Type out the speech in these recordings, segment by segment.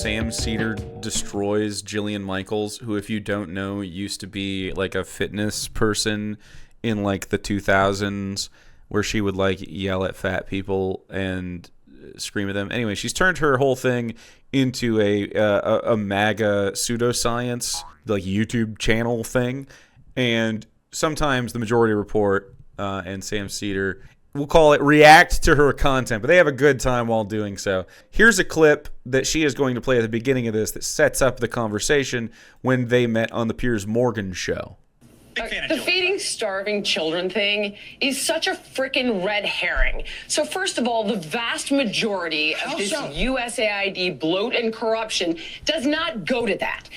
Sam Seder destroys Jillian Michaels, who, if you don't know, used to be like a fitness person in like the 2000s, where she would like yell at fat people and scream at them. Anyway, she's turned her whole thing into a MAGA pseudoscience like YouTube channel thing, and sometimes the Majority Report and Sam Seder, we'll call it, react to her content, but they have a good time while doing so. Here's a clip that she is going to play at the beginning of this that sets up the conversation when they met on the Piers Morgan show. The feeding starving children thing is such a freaking red herring. So first of all, the vast majority of this USAID bloat and corruption does not go to that.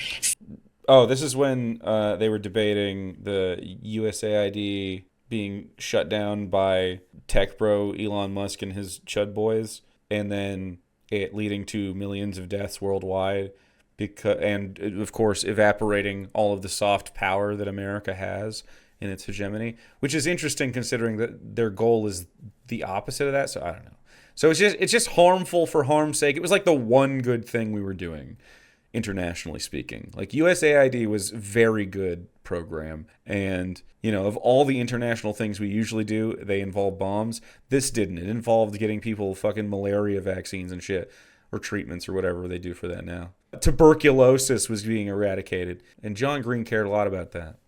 Oh, this is when they were debating the USAID being shut down by tech bro Elon Musk and his chud boys, and then it leading to millions of deaths worldwide, and of course evaporating all of the soft power that America has in its hegemony, which is interesting considering that their goal is the opposite of that. So I don't know. So it's just harmful for harm's sake. It was like the one good thing we were doing, internationally speaking. Like USAID was very good program, and of all the international things we usually do, they involve bombs. This didn't. It involved getting people fucking malaria vaccines and shit, or treatments, or whatever they do for that now. Tuberculosis was being eradicated, and John Green cared a lot about that.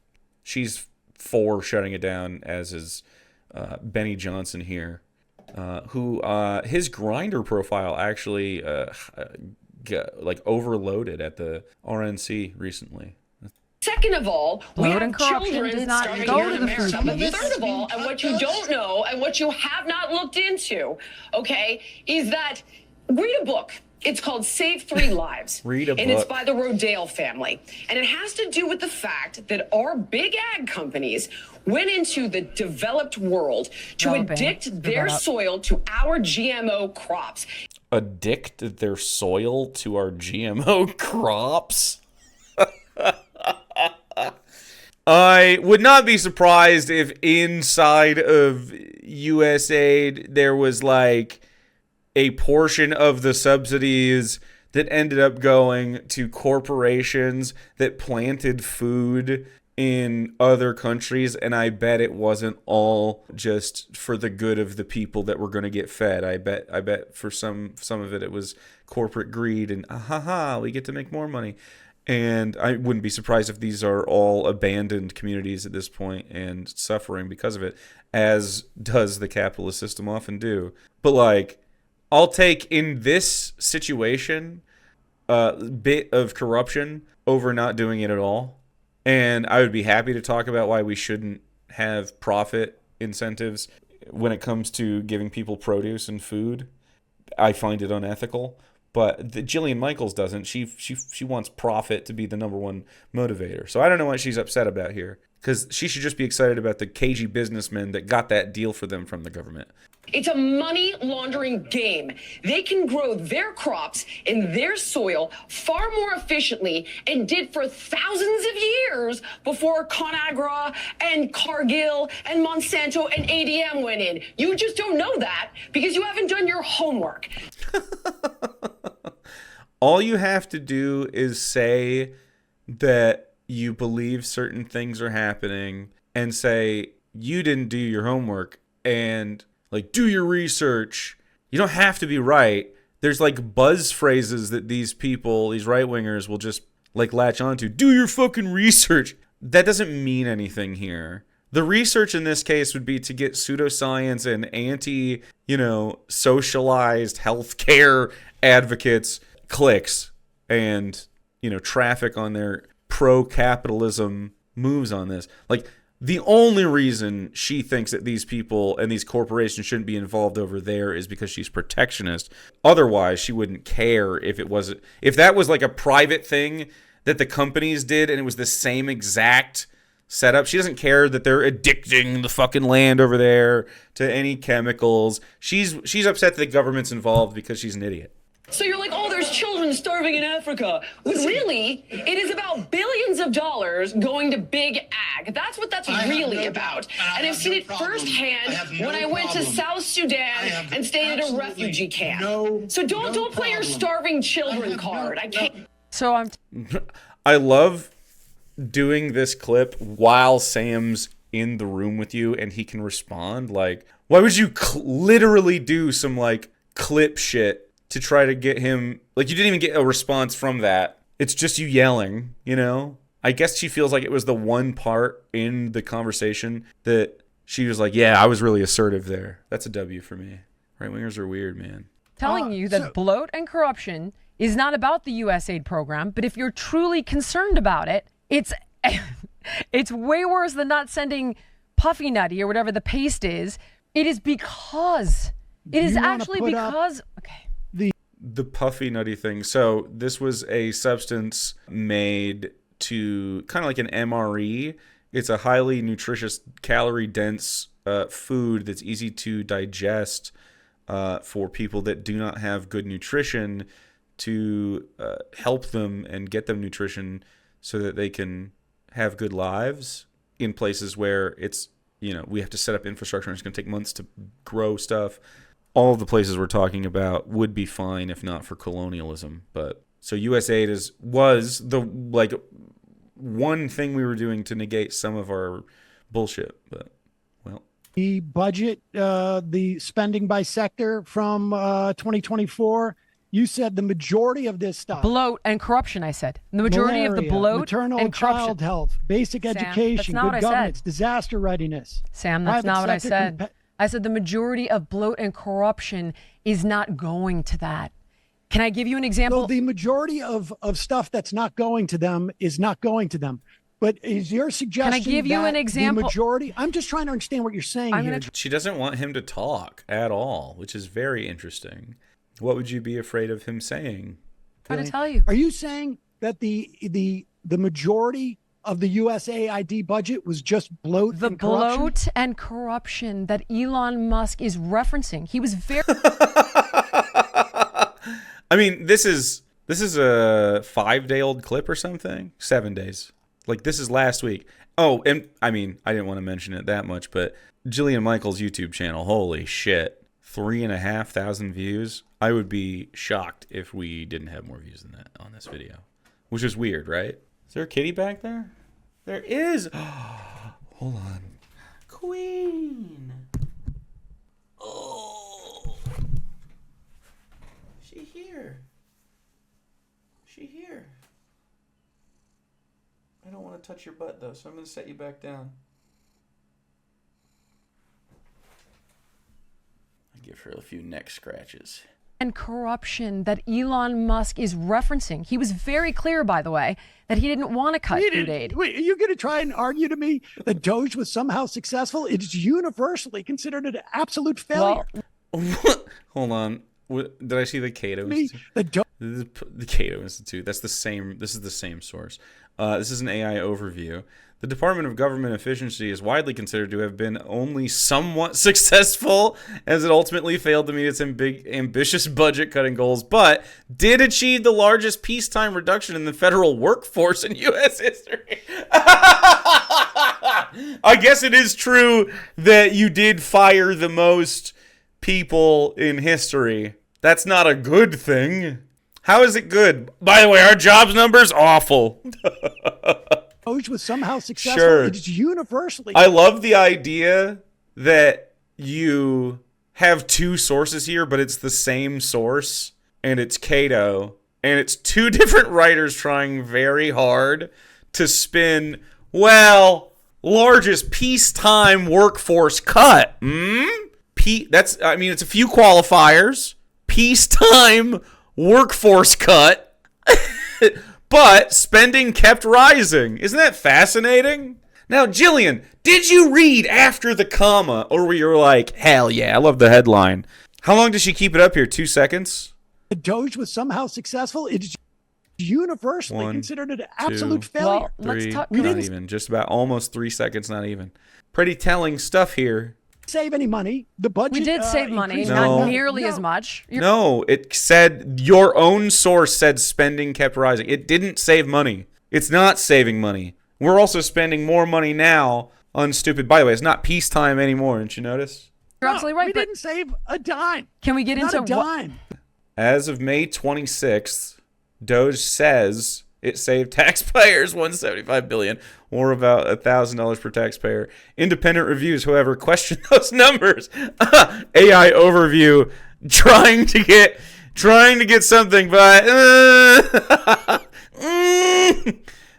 She's for shutting it down, as is Benny Johnson here, who his Grindr profile actually like overloaded at the RNC recently. Second of all, we Bloat have and corruption children does not starving go here to in the food America. But police. third of all, and what you don't know and what you have not looked into, okay, is that read a book. It's called Save 3 Lives. Read a and book. it's by the Rodale family. And it has to do with the fact that our big ag companies went into the developed world to addict their soil to our GMO crops. Addict their soil to our GMO crops? I would not be surprised if inside of USAID there was like a portion of the subsidies that ended up going to corporations that planted food in other countries, and I bet it wasn't all just for the good of the people that were going to get fed. I bet for some of it was corporate greed and we get to make more money. And I wouldn't be surprised if these are all abandoned communities at this point and suffering because of it, as does the capitalist system often do. But like, I'll take in this situation a bit of corruption over not doing it at all. And I would be happy to talk about why we shouldn't have profit incentives when it comes to giving people produce and food. I find it unethical. But Jillian Michaels doesn't. She wants profit to be the number one motivator. So I don't know what she's upset about here, because she should just be excited about the cagey businessmen that got that deal for them from the government. It's a money laundering game. They can grow their crops in their soil far more efficiently and did for thousands of years before ConAgra and Cargill and Monsanto and ADM went in. You just don't know that because you haven't done your homework. All you have to do is say that you believe certain things are happening and say you didn't do your homework and like do your research. You don't have to be right. There's like buzz phrases that these people, these right-wingers will just like latch onto. Do your fucking research. That doesn't mean anything here. The research in this case would be to get pseudoscience and socialized healthcare advocates clicks and, traffic on their pro-capitalism moves on this. Like, the only reason she thinks that these people and these corporations shouldn't be involved over there is because she's protectionist. Otherwise, she wouldn't care if that was like a private thing that the companies did and it was the same exact setup. She doesn't care that they're addicting the fucking land over there to any chemicals. She's upset that the government's involved because she's an idiot. So you're like, oh, there's children starving in Africa. When really, it is about billions of dollars going to Big Ag. That's what that's really about. And I've seen it firsthand when I went to South Sudan and stayed at a refugee camp. So don't play your starving children card. I can't. So I love doing this clip while Sam's in the room with you and he can respond. Like, why would you literally do some like clip shit to try to get him? Like, you didn't even get a response from that. It's just you yelling, you know? I guess she feels like it was the one part in the conversation that she was like, yeah, I was really assertive there. That's a W for me. Right wingers are weird, man. Telling you that bloat and corruption is not about the USAID program, but if you're truly concerned about it, it's way worse than not sending Puffy Nutty or whatever the paste is. It is because okay. The Puffy Nutty thing. So this was a substance made to kind of like an MRE. It's a highly nutritious, calorie-dense food that's easy to digest for people that do not have good nutrition, to help them and get them nutrition so that they can have good lives in places where it's, you know, we have to set up infrastructure and it's going to take months to grow stuff. All of the places we're talking about would be fine if not for colonialism. But so USAID was the like one thing we were doing to negate some of our bullshit. But well, the budget, the spending by sector from 2024. You said the majority of this stuff. Bloat and corruption, I said. The majority of the bloat maternal and corruption. Child health, basic education, good governance, disaster readiness. Sam, that's not what I said. I said the majority of bloat and corruption is not going to that. Can I give you an example? So the majority of stuff that's not going to them is not going to them. But is your suggestion Can I give you an example? The majority? I'm just trying to understand what you're saying here. She doesn't want him to talk at all, which is very interesting. What would you be afraid of him saying? I'm trying to tell you. Are you saying that the majority of the USAID budget was just bloat and corruption? Bloat and corruption that Elon Musk is referencing. He was very... I mean, this is a 5-day-old clip or something? 7 days. Like, this is last week. Oh, and I mean, I didn't want to mention it that much, but Jillian Michaels' YouTube channel, holy shit. 3,500 views. I would be shocked if we didn't have more views than that on this video, which is weird, right? Is there a kitty back there? There is. Hold on. Queen. Oh. She here. She here. I don't want to touch your butt though, so I'm going to set you back down. Give her a few neck scratches. And corruption that Elon Musk is referencing. He was very clear, by the way, that he didn't want to cut food aid. Wait, are you going to try and argue to me that Doge was somehow successful? It's universally considered an absolute failure. Well, hold on. Did I see the Cato Institute? The Cato Institute. That's the same. This is the same source. This is an AI overview. The Department of Government Efficiency is widely considered to have been only somewhat successful, as it ultimately failed to meet its ambitious budget-cutting goals, but did achieve the largest peacetime reduction in the federal workforce in U.S. history. I guess it is true that you did fire the most people in history. That's not a good thing. How is it good? By the way, our jobs numbers awful. Doge was somehow successful. Sure. It's universally. I love the idea that you have two sources here, but it's the same source, and it's Cato, and it's two different writers trying very hard to spin, well, largest peacetime workforce cut. It's a few qualifiers. Peacetime workforce cut. But spending kept rising. Isn't that fascinating? Now, Jillian, did you read after the comma, or were you like, hell yeah, I love the headline? How long does she keep it up here? 2 seconds? The Doge was somehow successful. It's universally considered an absolute failure. Well, let's talk. Not even. Just about almost 3 seconds, not even. Pretty telling stuff here. Save any money. The budget. We did save money, increased. not nearly as much. No, it said your own source said spending kept rising. It didn't save money. It's not saving money. We're also spending more money now on stupid. By the way, it's not peacetime anymore. Didn't you notice? You're absolutely right. We But didn't save a dime. can we get Not into a dime. As of May 26th, Doge says it saved taxpayers $175 billion, or about $1,000 per taxpayer. Independent reviews, however, question those numbers. AI overview, trying to get something, but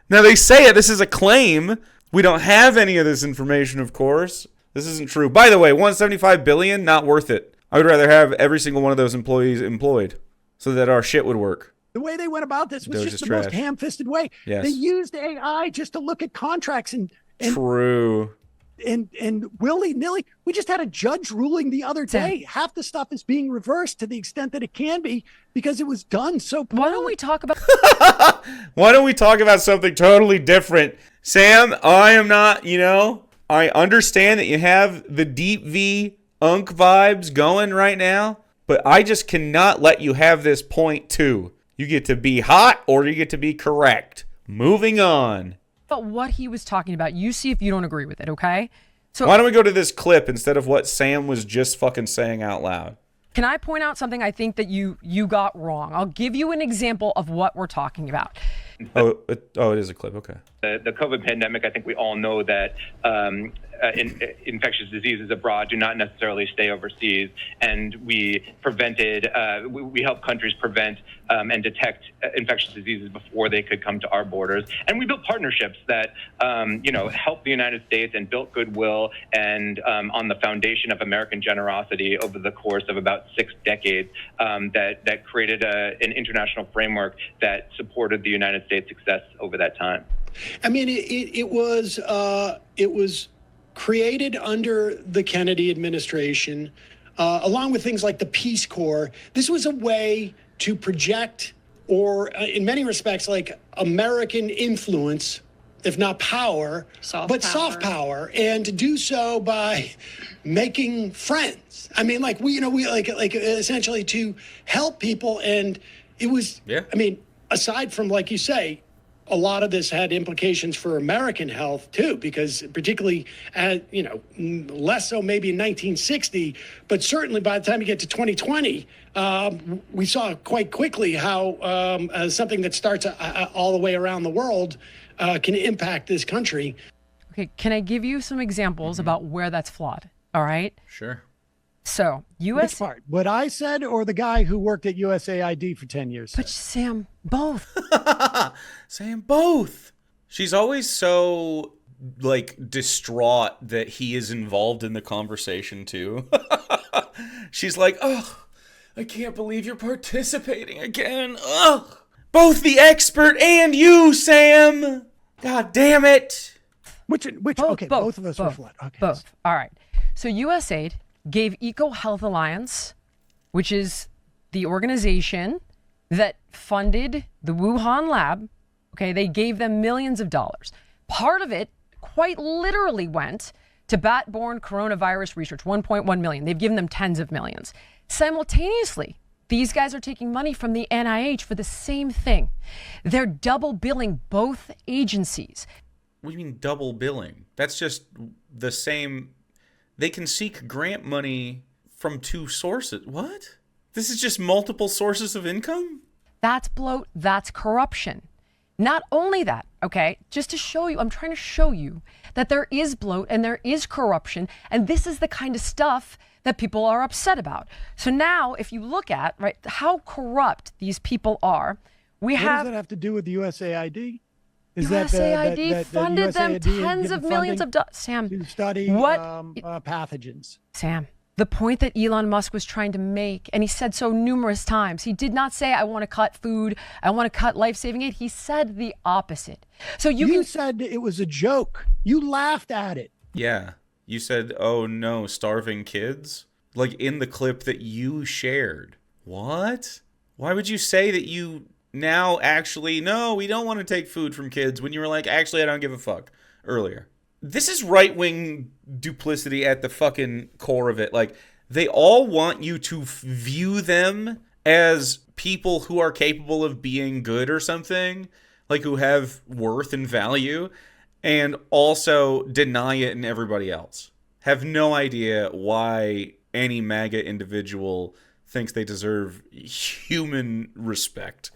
now they say it. This is a claim. We don't have any of this information, of course. This isn't true. By the way, $175 billion, not worth it. I would rather have every single one of those employees employed so that our shit would work. The way they went about this was Doge just is the trash. most ham-fisted way. Yes. They used AI just to look at contracts and True. willy-nilly. We just had a judge ruling the other day. Half the stuff is being reversed to the extent that it can be because it was done so poorly. why don't we talk about Why don't we talk about something totally different? Sam, I am not, I understand that you have the deep V Unk vibes going right now, but I just cannot let you have this point too. You get to be hot or you get to be correct. Moving on. what he was talking about? You see if you don't agree with it, okay? So Why don't we go to this clip instead of what Sam was just fucking saying out loud? can I point out something I think that you got wrong? I'll give you an example of what we're talking about. It is a clip. Okay. The COVID pandemic, I think we all know that infectious diseases abroad do not necessarily stay overseas, and we help countries prevent and detect infectious diseases before they could come to our borders. And we built partnerships that, helped the United States and built goodwill and on the foundation of American generosity over the course of about 6 decades that created an international framework that supported the United States' success over that time. I mean, it was created under the Kennedy administration, along with things like the Peace Corps. This was a way to project, or in many respects, like American influence, if not power, soft power, and to do so by making friends. I mean, we essentially to help people, and it was. Yeah. I mean, aside from, like you say, a lot of this had implications for American health too, because particularly, less so maybe in 1960, but certainly by the time you get to 2020, we saw quite quickly how something that starts all the way around the world can impact this country. Okay, can I give you some examples about where that's flawed? All right. Sure. So, Which part? What I said or the guy who worked at USAID for 10 years? But Sam, both. Sam, both. She's always so, distraught that he is involved in the conversation, too. She's like, oh, I can't believe you're participating again. Ugh. Both the expert and you, Sam. God damn it. Which both of us were flawed. Okay. Both. All right. So USAID gave EcoHealth Alliance, which is the organization that funded the Wuhan lab. Okay, they gave them millions of dollars. Part of it quite literally went to bat-borne coronavirus research, 1.1 million. They've given them tens of millions. Simultaneously, these guys are taking money from the NIH for the same thing. They're double billing both agencies. What do you mean double billing? That's just the same. They can seek grant money from 2 sources. What? This is just multiple sources of income? That's bloat. That's corruption. Not only that, okay, just to show you, I'm trying to show you that there is bloat and there is corruption, and this is the kind of stuff that people are upset about. So now, if you look at, right, how corrupt these people are, what does that have to do with the USAID? Is USAID that funded them USAID tens of millions of dollars. Sam, to study what pathogens. Sam, the point that Elon Musk was trying to make, and he said so numerous times, he did not say, I want to cut food, I want to cut life-saving aid. He said the opposite. So you said it was a joke. You laughed at it. Yeah. You said, oh no, starving kids? Like in the clip that you shared. What? Why would you say that you now actually, no, we don't want to take food from kids when you were like, actually, I don't give a fuck earlier? This is right-wing duplicity at the fucking core of it. Like, they all want you to view them as people who are capable of being good or something, like who have worth and value, and also deny it in everybody else. Have no idea why any MAGA individual thinks they deserve human respect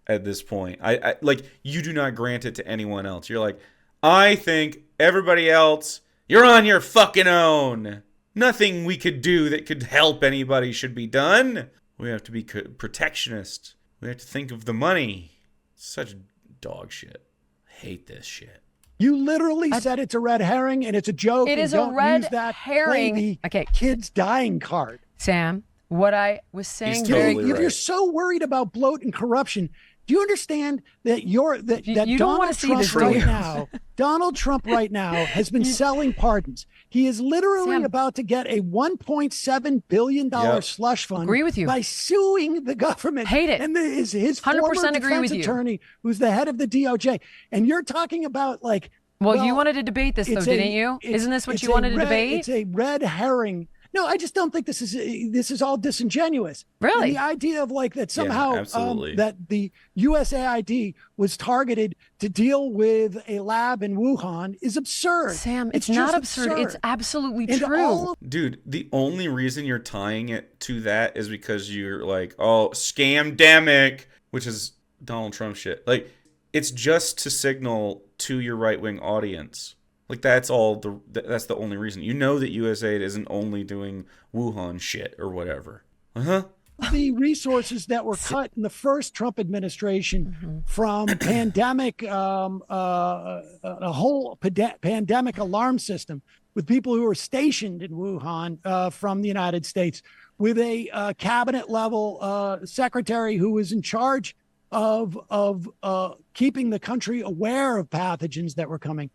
at this point. I like, you do not grant it to anyone else. You're like, I think everybody else, you're on your fucking own. Nothing we could do that could help anybody should be done. We have to be protectionist. We have to think of the money. Such dog shit. I hate this shit. You literally said it's a red herring and it's a joke. It is don't a red use that herring. Play the Okay. kids dying card. Sam, what I was saying He's totally very right. You're so worried about bloat and corruption. Do you understand that You don't want to see this, do you? Donald Trump right now has been selling pardons. He is literally Sam. about to get a $1.7 billion slush fund. Agree with you. By suing the government. Hate it. And his 100% former agree defense with you. attorney, who's the head of the DOJ. And you're talking about like, Well, you wanted to debate this, though, it's didn't you? Isn't this what you wanted to debate? It's a red herring. No, I just don't think this is all disingenuous. Really? And the idea of like that somehow absolutely. that the USAID was targeted to deal with a lab in Wuhan is absurd. Sam, it's just not absurd. It's absolutely And true. all of Dude, the only reason you're tying it to that is because you're like, oh, scamdemic, which is Donald Trump shit. Like, it's just to signal to your right-wing audience. Like, that's the only reason. You know that USAID isn't only doing Wuhan shit or whatever. the resources that were cut in the first Trump administration from pandemic, a whole pandemic alarm system with people who were stationed in Wuhan from the United States, with a cabinet level secretary who was in charge of keeping the country aware of pathogens that were coming.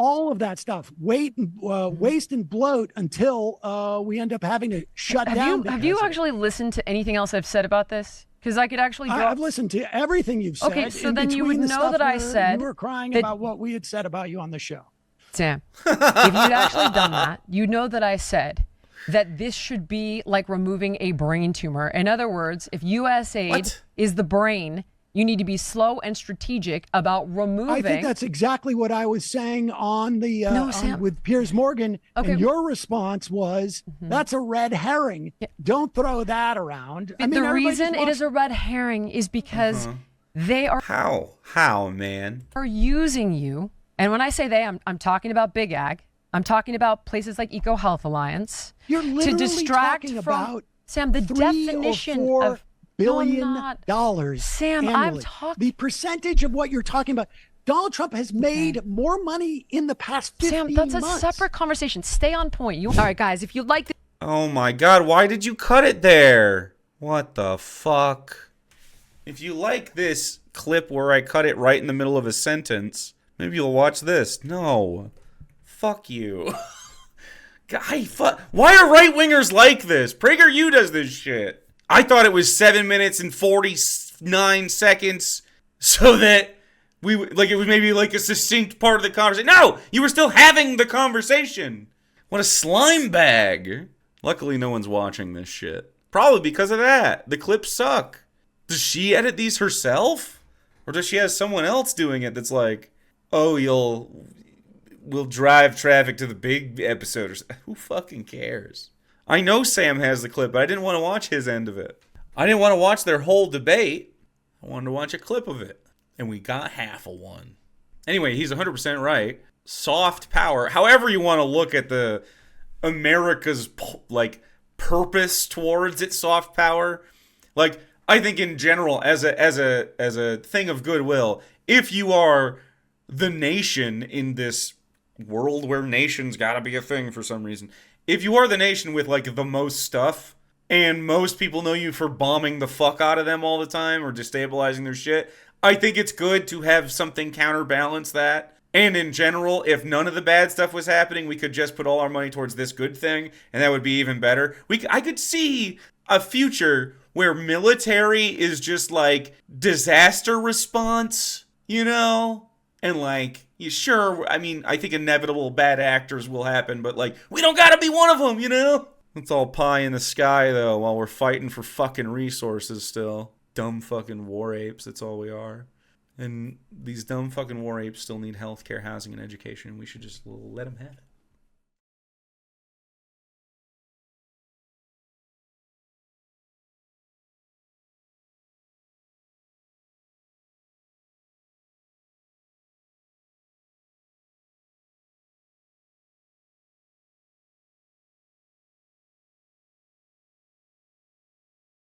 All of that stuff, waste and bloat until we end up having to shut down. Have you actually listened to anything else I've said about this? Because I could actually. I've listened to everything you've said. Okay, so then you would know that I said you were crying that, about what we had said about you on the show. Sam, if you'd actually done that, you know that I said that this should be like removing a brain tumor. In other words, if USAID is the brain, you need to be slow and strategic about removing. I think that's exactly what I was saying on the with Piers Morgan. Okay. And your response was, "That's a red herring. Yeah. Don't throw that around." I mean, the reason it is a red herring is because they are how man are using you. And when I say they, I'm talking about Big Ag. I'm talking about places like Eco Health Alliance. You're literally to distract talking from about Sam the $3 definition or $4 of billion dollars. Sam, annually. I'm talking. The percentage of what you're talking about. Donald Trump has made more money in the past 15 Sam, that's months. a separate conversation. Stay on point. All right, guys, if you like this. Oh my god, why did you cut it there? What the fuck? If you like this clip where I cut it right in the middle of a sentence, maybe you'll watch this. No. Fuck you. Why are right-wingers like this? PragerU does this shit. I thought it was 7 minutes and 49 seconds so that it was maybe like a succinct part of the conversation. No, you were still having the conversation. What a slime bag. Luckily, no one's watching this shit. Probably because of that. The clips suck. Does she edit these herself? Or does she have someone else doing it that's like, oh, we'll drive traffic to the big episode. Who fucking cares? I know Sam has the clip, but I didn't want to watch his end of it. I didn't want to watch their whole debate. I wanted to watch a clip of it. And we got half of one. Anyway, he's 100% right. Soft power. However you want to look at the America's purpose towards its soft power. Like, I think in general, as a thing of goodwill, if you are the nation in this world where nations gotta be a thing for some reason, if you are the nation with like the most stuff and most people know you for bombing the fuck out of them all the time or destabilizing their shit, I think it's good to have something counterbalance that. And in general, if none of the bad stuff was happening, we could just put all our money towards this good thing, and that would be even better. I could see a future where military is just like disaster response, you know? And like, you sure, I mean, I think inevitable bad actors will happen, but like, we don't gotta be one of them, you know? It's all pie in the sky, though, while we're fighting for fucking resources still. Dumb fucking war apes, that's all we are. And these dumb fucking war apes still need healthcare, housing, and education. We should just let them have it.